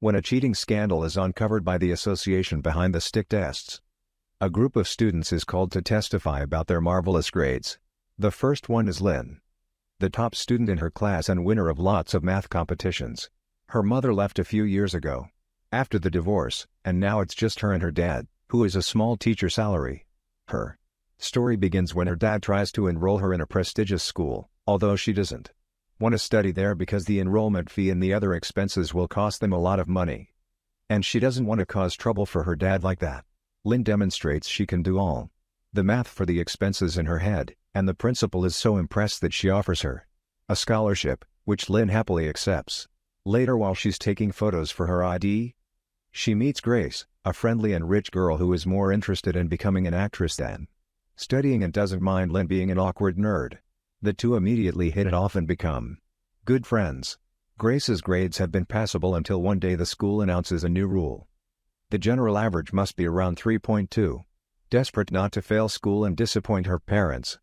when a cheating scandal is uncovered by the association behind the stick tests. A group of students is called to testify about their marvelous grades. The first one is Lynn, the top student in her class and winner of lots of math competitions. Her mother left a few years ago, after the divorce, and now it's just her and her dad, who is a small teacher salary. Her story begins when her dad tries to enroll her in a prestigious school, although she doesn't want to study there because the enrollment fee and the other expenses will cost them a lot of money. And she doesn't want to cause trouble for her dad like that. Lynn demonstrates she can do all the math for the expenses in her head, and the principal is so impressed that she offers her a scholarship, which Lynn happily accepts. Later, while she's taking photos for her ID, she meets Grace, a friendly and rich girl who is more interested in becoming an actress than studying and doesn't mind Lynn being an awkward nerd. The two immediately hit it off and become good friends. Grace's grades have been passable until one day the school announces a new rule. The general average must be around 3.2. Desperate not to fail school and disappoint her parents,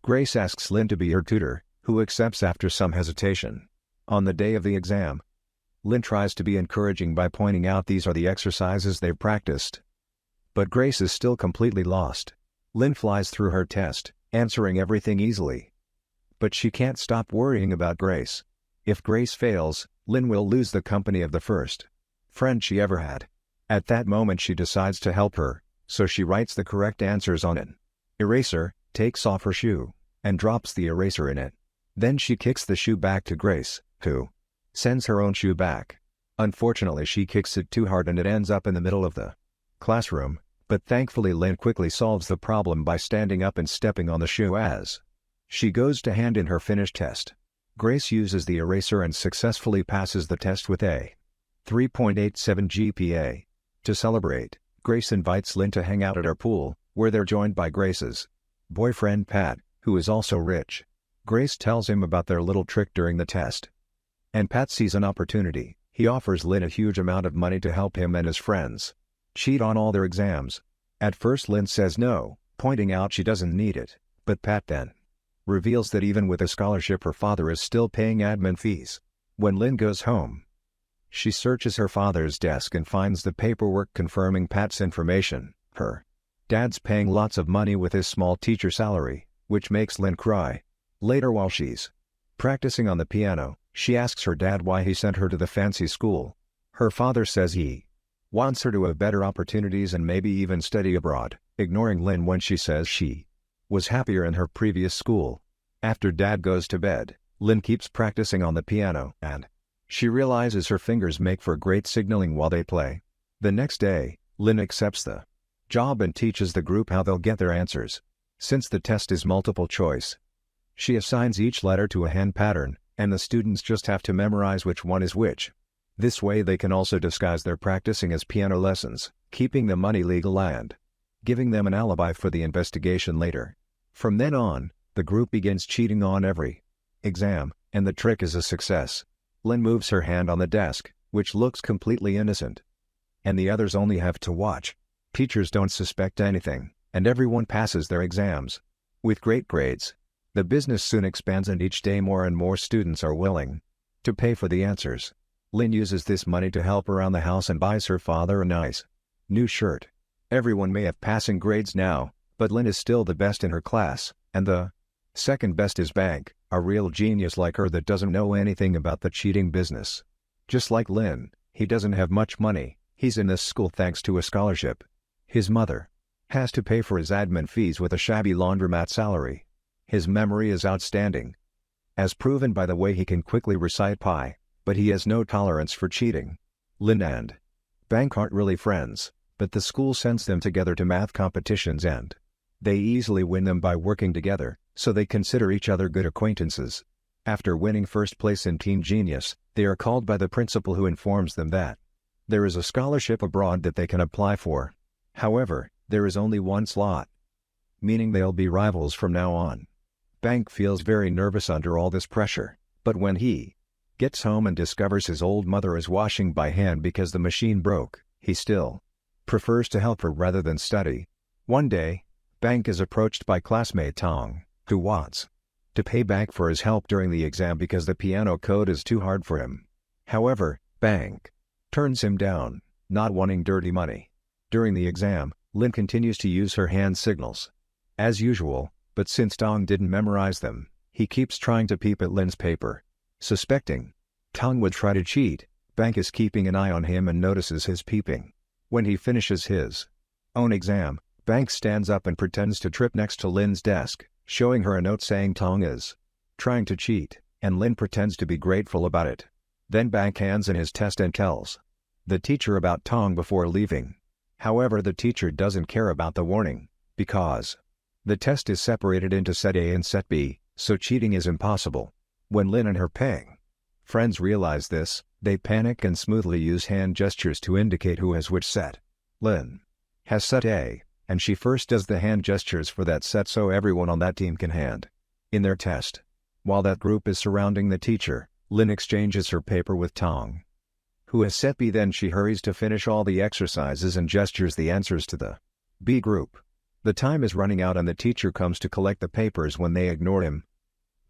Grace asks Lynn to be her tutor, who accepts after some hesitation. On the day of the exam, Lynn tries to be encouraging by pointing out these are the exercises they've practiced. But Grace is still completely lost. Lynn flies through her test, answering everything easily. But she can't stop worrying about Grace. If Grace fails, Lynn will lose the company of the first friend she ever had. At that moment she decides to help her, so she writes the correct answers on an eraser, takes off her shoe, and drops the eraser in it. Then she kicks the shoe back to Grace, who sends her own shoe back. Unfortunately she kicks it too hard and it ends up in the middle of the classroom, but thankfully Lynn quickly solves the problem by standing up and stepping on the shoe as she goes to hand in her finished test. Grace uses the eraser and successfully passes the test with a 3.87 GPA. To celebrate, Grace invites Lynn to hang out at her pool, where they're joined by Grace's boyfriend Pat, who is also rich. Grace tells him about their little trick during the test, and Pat sees an opportunity. He offers Lynn a huge amount of money to help him and his friends cheat on all their exams. At first Lynn says no, pointing out she doesn't need it, but Pat then reveals that even with a scholarship her father is still paying admin fees. When Lynn goes home, she searches her father's desk and finds the paperwork confirming Pat's information. Her dad's paying lots of money with his small teacher salary, which makes Lynn cry. Later, while she's practicing on the piano, she asks her dad why he sent her to the fancy school. Her father says he wants her to have better opportunities and maybe even study abroad, ignoring Lynn when she says she was happier in her previous school. After Dad goes to bed, Lynn keeps practicing on the piano and she realizes her fingers make for great signaling while they play. The next day, Lynn accepts the job and teaches the group how they'll get their answers. Since the test is multiple choice, she assigns each letter to a hand pattern, and the students just have to memorize which one is which. This way they can also disguise their practicing as piano lessons, keeping the money legal and giving them an alibi for the investigation later. From then on, the group begins cheating on every exam, and the trick is a success. Lynn moves her hand on the desk, which looks completely innocent, and the others only have to watch. Teachers don't suspect anything, and everyone passes their exams with great grades. The business soon expands and each day more and more students are willing to pay for the answers. Lynn uses this money to help around the house and buys her father a nice new shirt. Everyone may have passing grades now, but Lynn is still the best in her class, and the second best is Bank, a real genius like her that doesn't know anything about the cheating business. Just like Lynn, he doesn't have much money. He's in this school thanks to a scholarship. His mother has to pay for his admin fees with a shabby laundromat salary. His memory is outstanding, as proven by the way he can quickly recite pi, but he has no tolerance for cheating. Lynn and Bank aren't really friends, but the school sends them together to math competitions and they easily win them by working together, so they consider each other good acquaintances. After winning first place in Teen Genius, they are called by the principal, who informs them that there is a scholarship abroad that they can apply for. However, there is only one slot, meaning they'll be rivals from now on. Bank feels very nervous under all this pressure, but when he gets home and discovers his old mother is washing by hand because the machine broke, he still prefers to help her rather than study. One day, Bank is approached by classmate Tong, who wants to pay Bank for his help during the exam because the piano code is too hard for him. However, Bank turns him down, not wanting dirty money. During the exam, Lynn continues to use her hand signals. As usual, but since Tong didn't memorize them, he keeps trying to peep at Lynn's paper. Suspecting Tong would try to cheat, Bank is keeping an eye on him and notices his peeping. When he finishes his own exam, Bank stands up and pretends to trip next to Lynn's desk, showing her a note saying Tong is trying to cheat, and Lynn pretends to be grateful about it. Then Bank hands in his test and tells the teacher about Tong before leaving. However, the teacher doesn't care about the warning, because the test is separated into Set A and Set B, so cheating is impossible. When Lynn and her paying friends realize this, they panic and smoothly use hand gestures to indicate who has which set. Lynn has Set A, and she first does the hand gestures for that set so everyone on that team can hand in their test. While that group is surrounding the teacher, Lynn exchanges her paper with Tong, who has Set B. Then she hurries to finish all the exercises and gestures the answers to the B group. The time is running out and the teacher comes to collect the papers when they ignore him.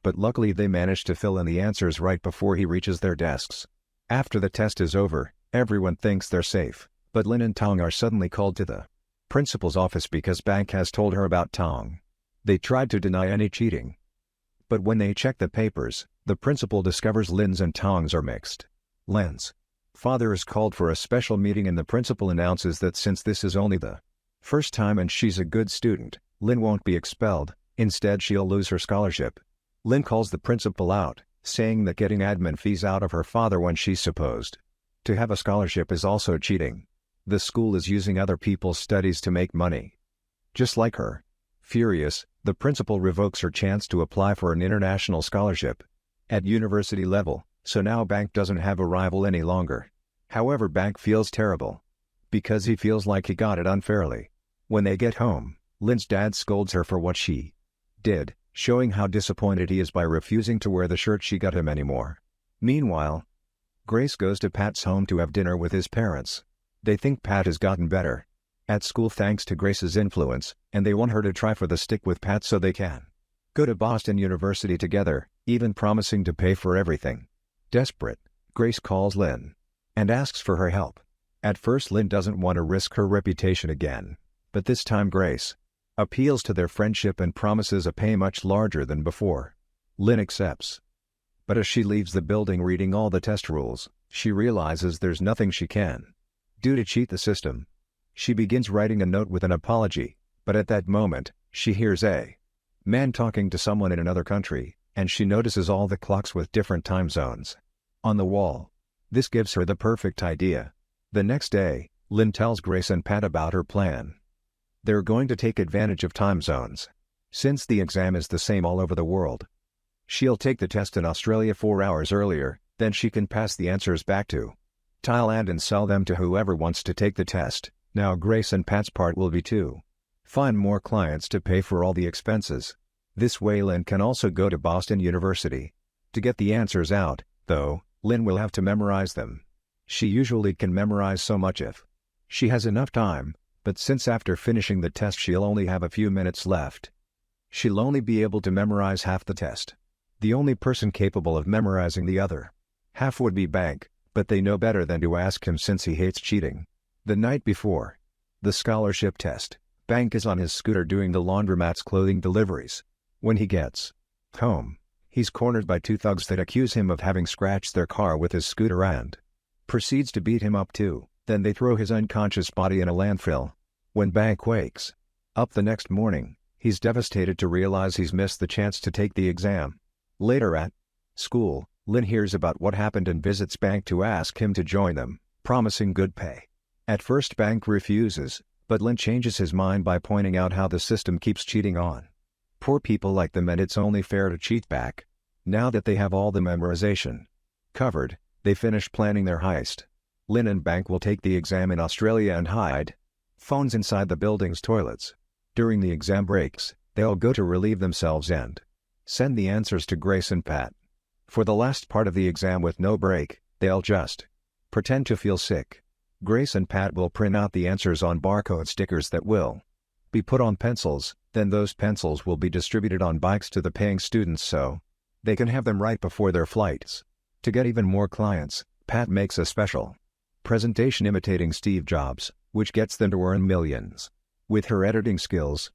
But luckily they manage to fill in the answers right before he reaches their desks. After the test is over, everyone thinks they're safe, but Lynn and Tong are suddenly called to the principal's office because Bank has told her about Tong. They tried to deny any cheating, but when they check the papers, the principal discovers Lynn's and Tong's are mixed. Lynn's father is called for a special meeting and the principal announces that since this is only the first time and she's a good student, Lynn won't be expelled, instead she'll lose her scholarship. Lynn calls the principal out, saying that getting admin fees out of her father when she's supposed to have a scholarship is also cheating. The school is using other people's studies to make money, just like her. Furious, the principal revokes her chance to apply for an international scholarship at university level, so now Bank doesn't have a rival any longer. However, Bank feels terrible because he feels like he got it unfairly. When they get home, Lynn's dad scolds her for what she did, showing how disappointed he is by refusing to wear the shirt she got him anymore. Meanwhile, Grace goes to Pat's home to have dinner with his parents. They think Pat has gotten better at school thanks to Grace's influence, and they want her to try for the stick with Pat so they can go to Boston University together, even promising to pay for everything. Desperate, Grace calls Lynn and asks for her help. At first Lynn doesn't want to risk her reputation again, but this time Grace appeals to their friendship and promises a pay much larger than before. Lynn accepts. But as she leaves the building reading all the test rules, she realizes there's nothing she can do to cheat the system. She begins writing a note with an apology, but at that moment, she hears a man talking to someone in another country, and she notices all the clocks with different time zones on the wall. This gives her the perfect idea. The next day, Lynn tells Grace and Pat about her plan. They're going to take advantage of time zones. Since the exam is the same all over the world, she'll take the test in Australia 4 hours earlier, then she can pass the answers back to Thailand and sell them to whoever wants to take the test. Now Grace and Pat's part will be to find more clients to pay for all the expenses. This way Lynn can also go to Boston University. To get the answers out, though, Lynn will have to memorize them. She usually can memorize so much if she has enough time, but since after finishing the test she'll only have a few minutes left, she'll only be able to memorize half the test. The only person capable of memorizing the other half would be Bank, but they know better than to ask him since he hates cheating. The night before the scholarship test, Bank is on his scooter doing the laundromat's clothing deliveries. When he gets home, he's cornered by 2 thugs that accuse him of having scratched their car with his scooter and proceeds to beat him up too. Then they throw his unconscious body in a landfill. When Bank wakes up the next morning, he's devastated to realize he's missed the chance to take the exam. Later at school, Lynn hears about what happened and visits Bank to ask him to join them, promising good pay. At first Bank refuses, but Lynn changes his mind by pointing out how the system keeps cheating on poor people like them and it's only fair to cheat back. Now that they have all the memorization covered, they finish planning their heist. Lynn and Bank will take the exam in Australia and hide phones inside the building's toilets. During the exam breaks, they'll go to relieve themselves and send the answers to Grace and Pat. For the last part of the exam with no break, they'll just pretend to feel sick. Grace and Pat will print out the answers on barcode stickers that will be put on pencils, then those pencils will be distributed on bikes to the paying students so they can have them right before their flights. To get even more clients, Pat makes a special presentation imitating Steve Jobs, which gets them to earn millions. With her editing skills,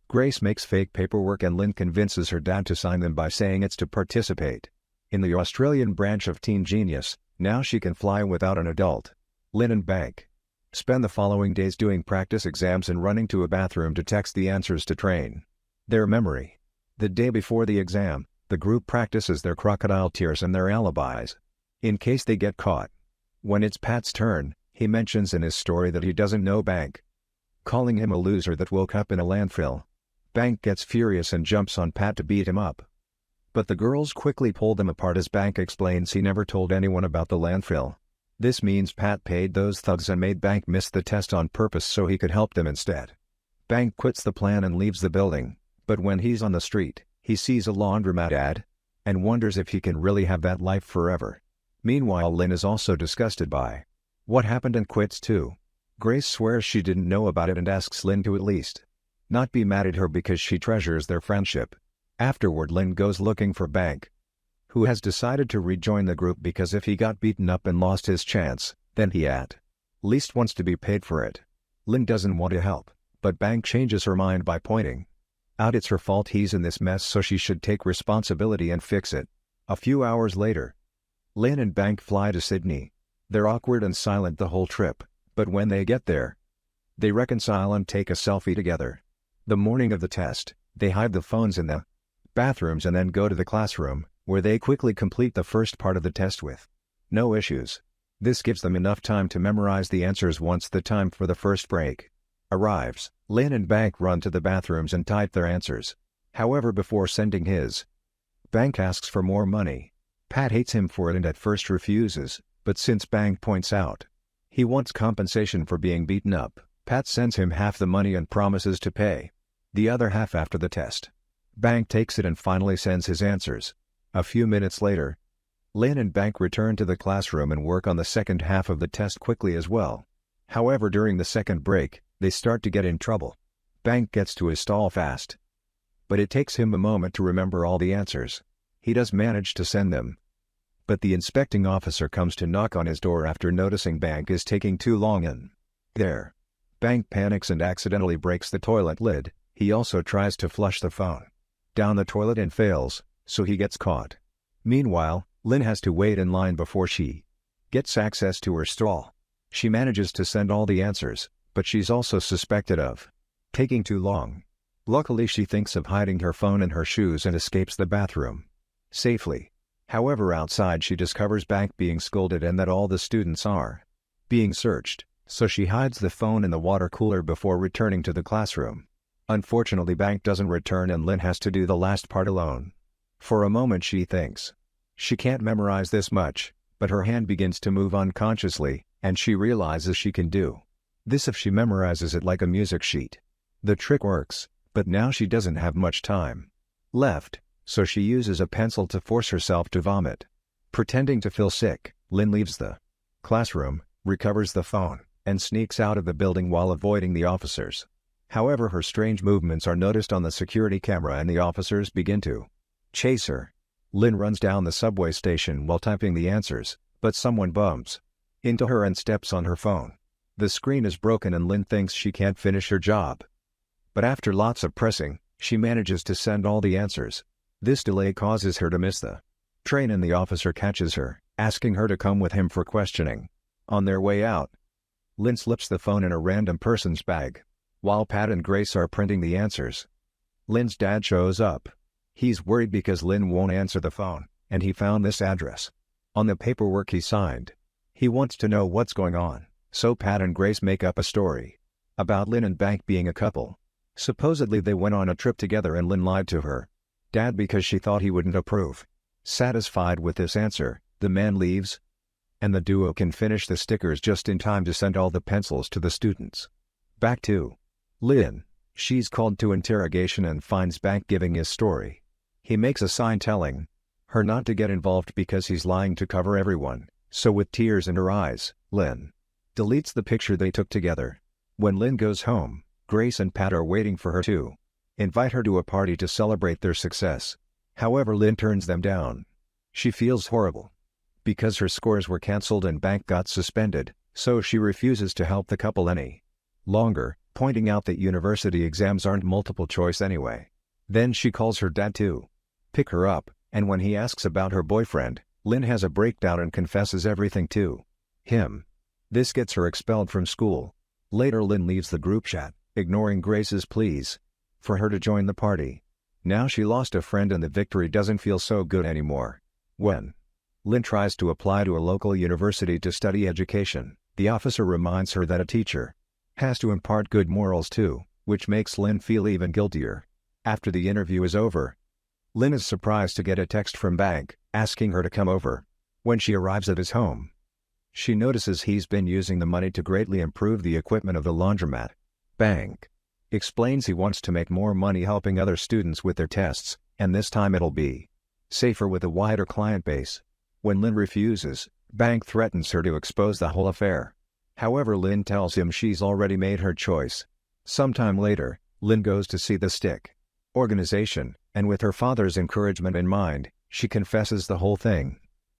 Grace makes fake paperwork and Lynn convinces her dad to sign them by saying it's to participate in the Australian branch of Teen Genius. Now she can fly without an adult. Lynn and Bank spend the following days doing practice exams and running to a bathroom to text the answers to train their memory. The day before the exam, the group practices their crocodile tears and their alibis, in case they get caught. When it's Pat's turn, he mentions in his story that he doesn't know Bank, calling him a loser that woke up in a landfill. Bank gets furious and jumps on Pat to beat him up. But the girls quickly pull them apart as Bank explains he never told anyone about the landfill. This means Pat paid those thugs and made Bank miss the test on purpose so he could help them instead. Bank quits the plan and leaves the building, but when he's on the street, he sees a laundromat ad and wonders if he can really have that life forever. Meanwhile, Lynn is also disgusted by what happened and quits too. Grace swears she didn't know about it and asks Lynn to at least not be mad at her because she treasures their friendship. Afterward, Lynn goes looking for Bank, who has decided to rejoin the group because if he got beaten up and lost his chance, then he at least wants to be paid for it. Lynn doesn't want to help, but Bank changes her mind by pointing out it's her fault he's in this mess so she should take responsibility and fix it. A few hours later, Lynn and Bank fly to Sydney. They're awkward and silent the whole trip, but when they get there, they reconcile and take a selfie together. The morning of the test, they hide the phones in the bathrooms and then go to the classroom, where they quickly complete the first part of the test with no issues. This gives them enough time to memorize the answers once the time for the first break arrives. Lynn and Bank run to the bathrooms and type their answers. However, before sending his, Bank asks for more money. Pat hates him for it and at first refuses, but since Bank points out he wants compensation for being beaten up, Pat sends him half the money and promises to pay the other half after the test. Bank takes it and finally sends his answers. A few minutes later, Lynn and Bank return to the classroom and work on the second half of the test quickly as well. However, during the second break, they start to get in trouble. Bank gets to his stall fast, but it takes him a moment to remember all the answers. He does manage to send them, but the inspecting officer comes to knock on his door after noticing Bank is taking too long in there. Bank panics and accidentally breaks the toilet lid. He also tries to flush the phone down the toilet and fails, so he gets caught. Meanwhile, Lynn has to wait in line before she gets access to her stall. She manages to send all the answers, but she's also suspected of taking too long. Luckily, she thinks of hiding her phone in her shoes and escapes the bathroom safely. However, outside she discovers Bank being scolded and that all the students are being searched, so she hides the phone in the water cooler before returning to the classroom. Unfortunately, Bank doesn't return and Lynn has to do the last part alone. For a moment she thinks she can't memorize this much, but her hand begins to move unconsciously, and she realizes she can do this if she memorizes it like a music sheet. The trick works, but now she doesn't have much time left, so she uses a pencil to force herself to vomit. Pretending to feel sick, Lynn leaves the classroom, recovers the phone, and sneaks out of the building while avoiding the officers. However, her strange movements are noticed on the security camera and the officers begin to chase her. Lynn runs down the subway station while typing the answers, but someone bumps into her and steps on her phone. The screen is broken and Lynn thinks she can't finish her job. But after lots of pressing, she manages to send all the answers. This delay causes her to miss the train and the officer catches her, asking her to come with him for questioning. On their way out, Lynn slips the phone in a random person's bag. While Pat and Grace are printing the answers, Lynn's dad shows up. He's worried because Lynn won't answer the phone, and he found this address on the paperwork he signed. He wants to know what's going on, so Pat and Grace make up a story about Lynn and Bank being a couple. Supposedly they went on a trip together and Lynn lied to her dad because she thought he wouldn't approve. Satisfied with this answer, the man leaves, and the duo can finish the stickers just in time to send all the pencils to the students. Back to Lynn. She's called to interrogation and finds Bank giving his story. He makes a sign telling her not to get involved because he's lying to cover everyone, so with tears in her eyes, Lynn deletes the picture they took together. When Lynn goes home, Grace and Pat are waiting for her to invite her to a party to celebrate their success. However, Lynn turns them down. She feels horrible because her scores were cancelled and Bank got suspended, So she refuses to help the couple any longer, pointing out that university exams aren't multiple choice anyway. Then she calls her dad to pick her up, and when he asks about her boyfriend, Lynn has a breakdown and confesses everything to him. This gets her expelled from school. Later Lynn leaves the group chat, ignoring Grace's pleas for her to join the party. Now she lost a friend and the victory doesn't feel so good anymore. When Lynn tries to apply to a local university to study education, the officer reminds her that a teacher has to impart good morals too, which makes Lynn feel even guiltier. After the interview is over, Lynn is surprised to get a text from Bank, asking her to come over. When she arrives at his home, she notices he's been using the money to greatly improve the equipment of the laundromat. Bank explains he wants to make more money helping other students with their tests, and this time it'll be safer with a wider client base. When Lynn refuses, Bank threatens her to expose the whole affair. However, Lynn tells him she's already made her choice. Sometime later, Lynn goes to see the Stick organization, and with her father's encouragement in mind, she confesses the whole thing.